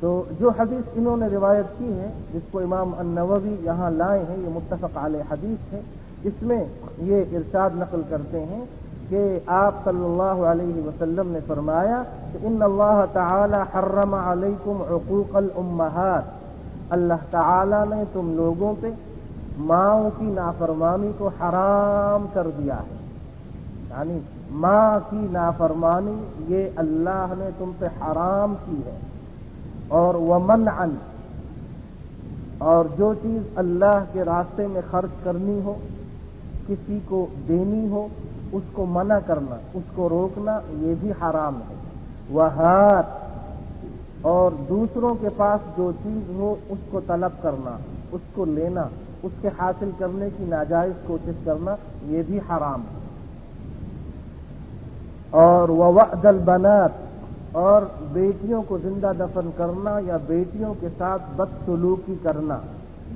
تو جو حدیث انہوں نے روایت کی ہے، جس کو امام النووی یہاں لائے ہیں، یہ متفق علیہ حدیث ہے، اس میں یہ ارشاد نقل کرتے ہیں کہ آپ صلی اللہ علیہ وسلم نے فرمایا کہ ان اللہ تعالی حرم علیکم عقوق الامہات، اللہ تعالی نے تم لوگوں پہ ماؤں کی نافرمانی کو حرام کر دیا ہے، یعنی ماں کی نافرمانی یہ اللہ نے تم پہ حرام کی ہے۔ اور ومنعا، اور جو چیز اللہ کے راستے میں خرچ کرنی ہو، کسی کو دینی ہو، اس کو منع کرنا، اس کو روکنا، یہ بھی حرام ہے۔ وہات، اور دوسروں کے پاس جو چیز ہو اس کو طلب کرنا، اس کو لینا، اس کے حاصل کرنے کی ناجائز کوشش کرنا، یہ بھی حرام ہے۔ اور ووعد البنات، اور بیٹیوں کو زندہ دفن کرنا یا بیٹیوں کے ساتھ بدسلوکی کرنا،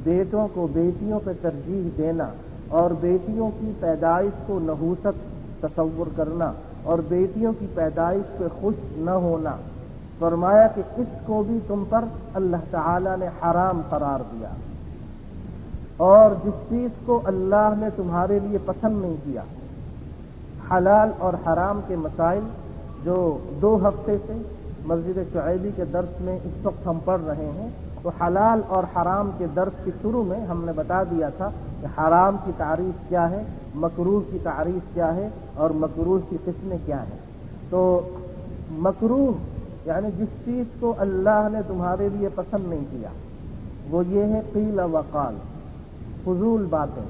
بیٹوں کو بیٹیوں پہ ترجیح دینا، اور بیٹیوں کی پیدائش کو نحوست تصور کرنا، اور بیٹیوں کی پیدائش پہ خوش نہ ہونا، فرمایا کہ اس کو بھی تم پر اللہ تعالی نے حرام قرار دیا۔ اور جس چیز کو اللہ نے تمہارے لیے پسند نہیں کیا، حلال اور حرام کے مسائل جو 2 ہفتے سے مسجد شعیبی کے درس میں اس وقت ہم پڑھ رہے ہیں، تو حلال اور حرام کے درس کے شروع میں ہم نے بتا دیا تھا کہ حرام کی تعریف کیا ہے، مکروہ کی تعریف کیا ہے، اور مکروہ کی قسمیں کیا ہیں۔ تو مکروہ یعنی جس چیز کو اللہ نے تمہارے لیے پسند نہیں کیا، وہ یہ ہے قیل وقال، فضول باتیں۔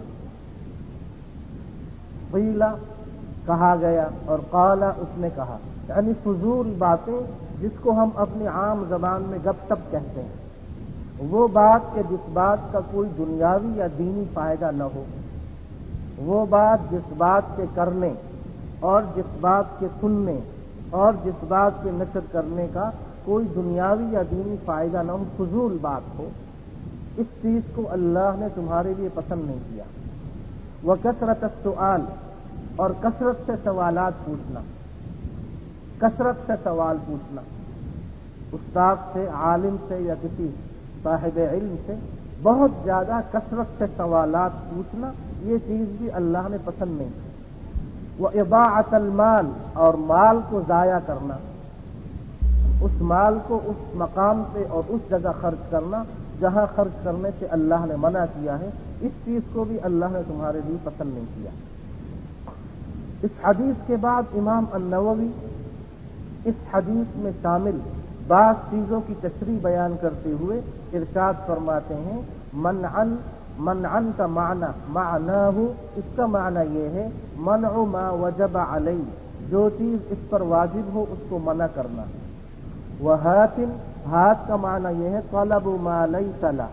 قیل کہا گیا اور قال اس نے کہا، یعنی فضول باتیں جس کو ہم اپنی عام زبان میں گپ شپ کہتے ہیں، وہ بات کہ جس بات کا کوئی دنیاوی یا دینی فائدہ نہ ہو، وہ بات جس بات کے کرنے اور جس بات کے سننے اور جس بات کے نشر کرنے کا کوئی دنیاوی یا دینی فائدہ نہ ہو، فضول بات ہو، اس چیز کو اللہ نے تمہارے لیے پسند نہیں کیا۔ وکثرت السؤال، اور کثرت سے سوالات پوچھنا، کثرت سے سوال پوچھنا، استاد سے، عالم سے یا کسی صاحب علم سے بہت زیادہ کثرت سے سوالات پوچھنا، یہ چیز بھی اللہ نے پسند نہیں کی۔ وإضاعة المال، اور مال کو ضائع کرنا، اس مال کو اس مقام پہ اور اس جگہ خرچ کرنا جہاں خرچ کرنے سے اللہ نے منع کیا ہے، اس چیز کو بھی اللہ نے تمہارے لیے پسند نہیں کیا۔ اس حدیث کے بعد امام النووی اس حدیث میں شامل بعض چیزوں کی تشریح بیان کرتے ہوئے ارشاد فرماتے ہیں، منعن کا معناہ، اس کا معنی یہ ہے منع ما وجب علیہ، جو چیز اس پر واجب ہو اس کو منع کرنا۔ وہات، ہاتھ کا معنی یہ ہے طلب ما لیس لہ،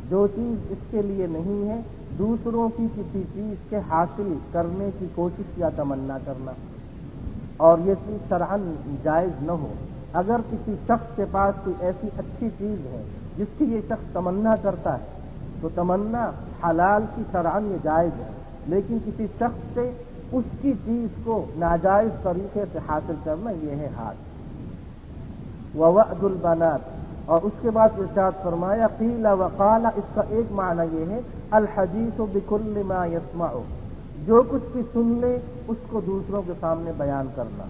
جو چیز اس کے لیے نہیں ہے دوسروں کی کسی چیز کے حاصل کرنے کی کوشش یا تمنا کرنا، اور یہ چیز شرعاً جائز نہ ہو۔ اگر کسی شخص کے پاس کوئی ایسی اچھی چیز ہے جس کی یہ شخص تمنا کرتا ہے تو تمنا حلال کی شرعاً یہ جائز ہے، لیکن کسی شخص سے اس کی چیز کو ناجائز طریقے سے حاصل کرنا یہ ہے ہاتھ۔ ووعد البنات، اور اس کے بعد ارشاد فرمایا قیل وقال، اس کا ایک معنی یہ ہے الحدیث بکل ما یسمع، جو کچھ بھی سن لے اس کو دوسروں کے سامنے بیان کرنا،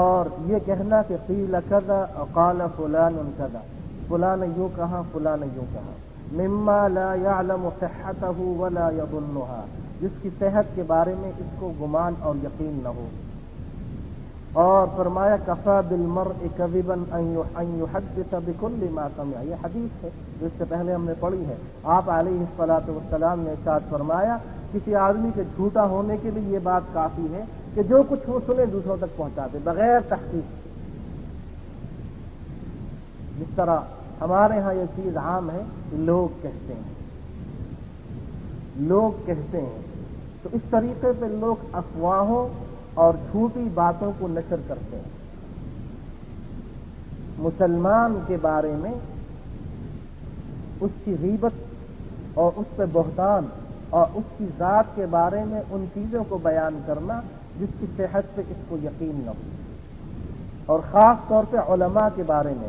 اور یہ کہنا کہ قیل کذا قال فلان کذا، فلاں نے یوں کہا، فلاں نے یوں کہا، مما لا يعلم صحته ولا يظنها، جس کی صحت کے بارے میں اس کو گمان اور یقین نہ ہو۔ اور فرمایا کفا بالمرء کذبا ان يحدث بكل ما سمع، یہ حدیث ہے جو اس سے پہلے ہم نے پڑھی ہے۔ آپ علیہ الصلوۃ والسلام نے ارشاد فرمایا کسی آدمی کے جھوٹا ہونے کے لیے یہ بات کافی ہے کہ جو کچھ وہ سنے دوسروں تک پہنچا دے بغیر تحقیق۔ جس طرح ہمارے ہاں یہ چیز عام ہے کہ لوگ کہتے ہیں، تو اس طریقے پہ لوگ افواہوں اور جھوٹی باتوں کو نشر کرتے ہیں۔ مسلمان کے بارے میں اس کی غیبت اور اس پہ بہتان اور اس کی ذات کے بارے میں ان چیزوں کو بیان کرنا جس کی صحت پہ اس کو یقین نہ ہو، اور خاص طور پہ علماء کے بارے میں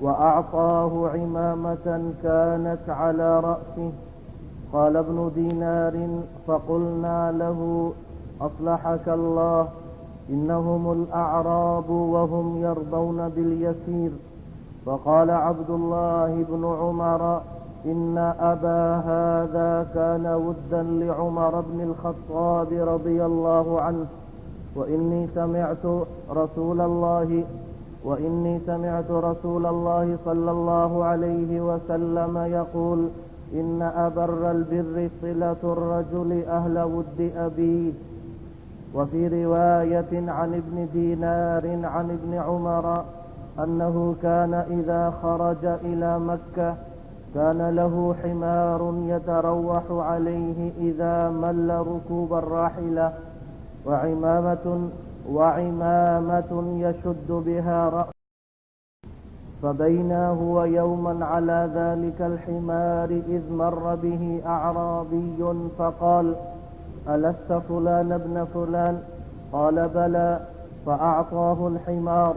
وأعطاه عمامة كانت على رأسه। قال ابن دينار فقلنا له أصلحك الله إنهم الأعراب وهم يرضون باليسير. فقال عبد الله بن عمر إن أبا هذا كان ودا لعمر بن الخطاب رضي الله عنه وإني سمعت رسول الله صلى الله عليه وسلم يقول إن أبر البر صلة الرجل أهل ود أبيه. وفي رواية عن ابن دينار عن ابن عمر أنه كان إذا خرج إلى مكة كان له حمار يتروح عليه إذا مل ركوب الراحلة وعمامة يشد بها رأسه. فبينا هو يوما على ذلك الحمار إذ مر به أعرابي فقال ألست فلان ابن فلان؟ قال بلى. فأعطاه الحمار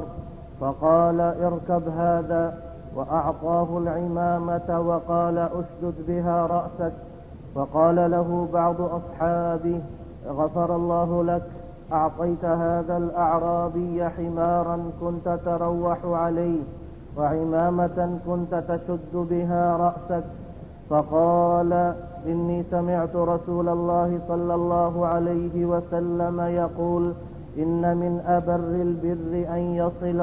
فقال اركب هذا وأعطاه العمامة وقال أشدد بها رأسك. فقال له بعض أصحابه غفر الله لك، أعطيت هذا الأعرابي حمارا كنت تروح عليه وعمامة كنت تشد بها رأسك. فقال إني سمعت رسول الله صلى الله عليه وسلم يقول إن من أبر البر أن يصل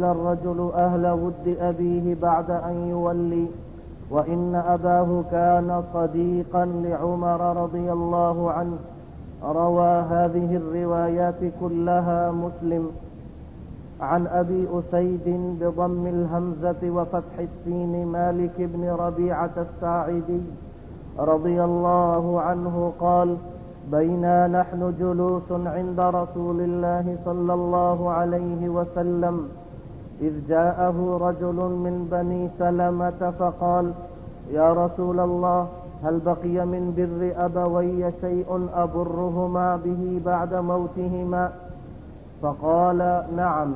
الرجل أهل ود أبيه بعد أن يولي. وإن أباه كان صديقا لعمر رضي الله عنه. روى هذه الروايات كلها مسلم. عن أبي أسيد بضم الهمزة وفتح السين مالك بن ربيعة الساعدي رضي الله عنه قال بينا نحن جلوس عند رسول الله صلى الله عليه وسلم إذ جاءه رجل من بني سلمة فقال: يا رسول الله، هل بقي من بر أبوي شيء أبرهما به بعد موتهما؟ فقال: نعم،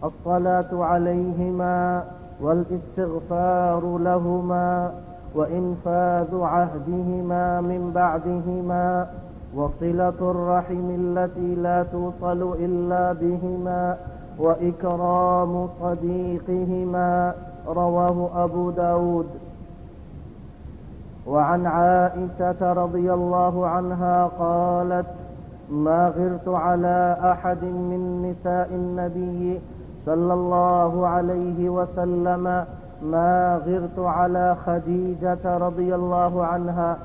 الصلاة عليهما والاستغفار لهما وإنفاذ عهدهما من بعدهما وصلة الرحم التي لا توصل إلا بهما وإكرام صديقهما. رواه أبو داود. وعن عائشة رضي الله عنها قالت: ما غرت على أحد من نساء النبي صلى الله عليه وسلم ما غرت على خديجة رضي الله عنها،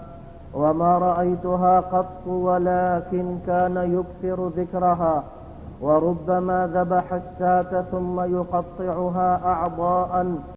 وما رأيتها قط ولكن كان يكثر ذكرها، وربما ذبح الشاة ثم يقطعها أعضاء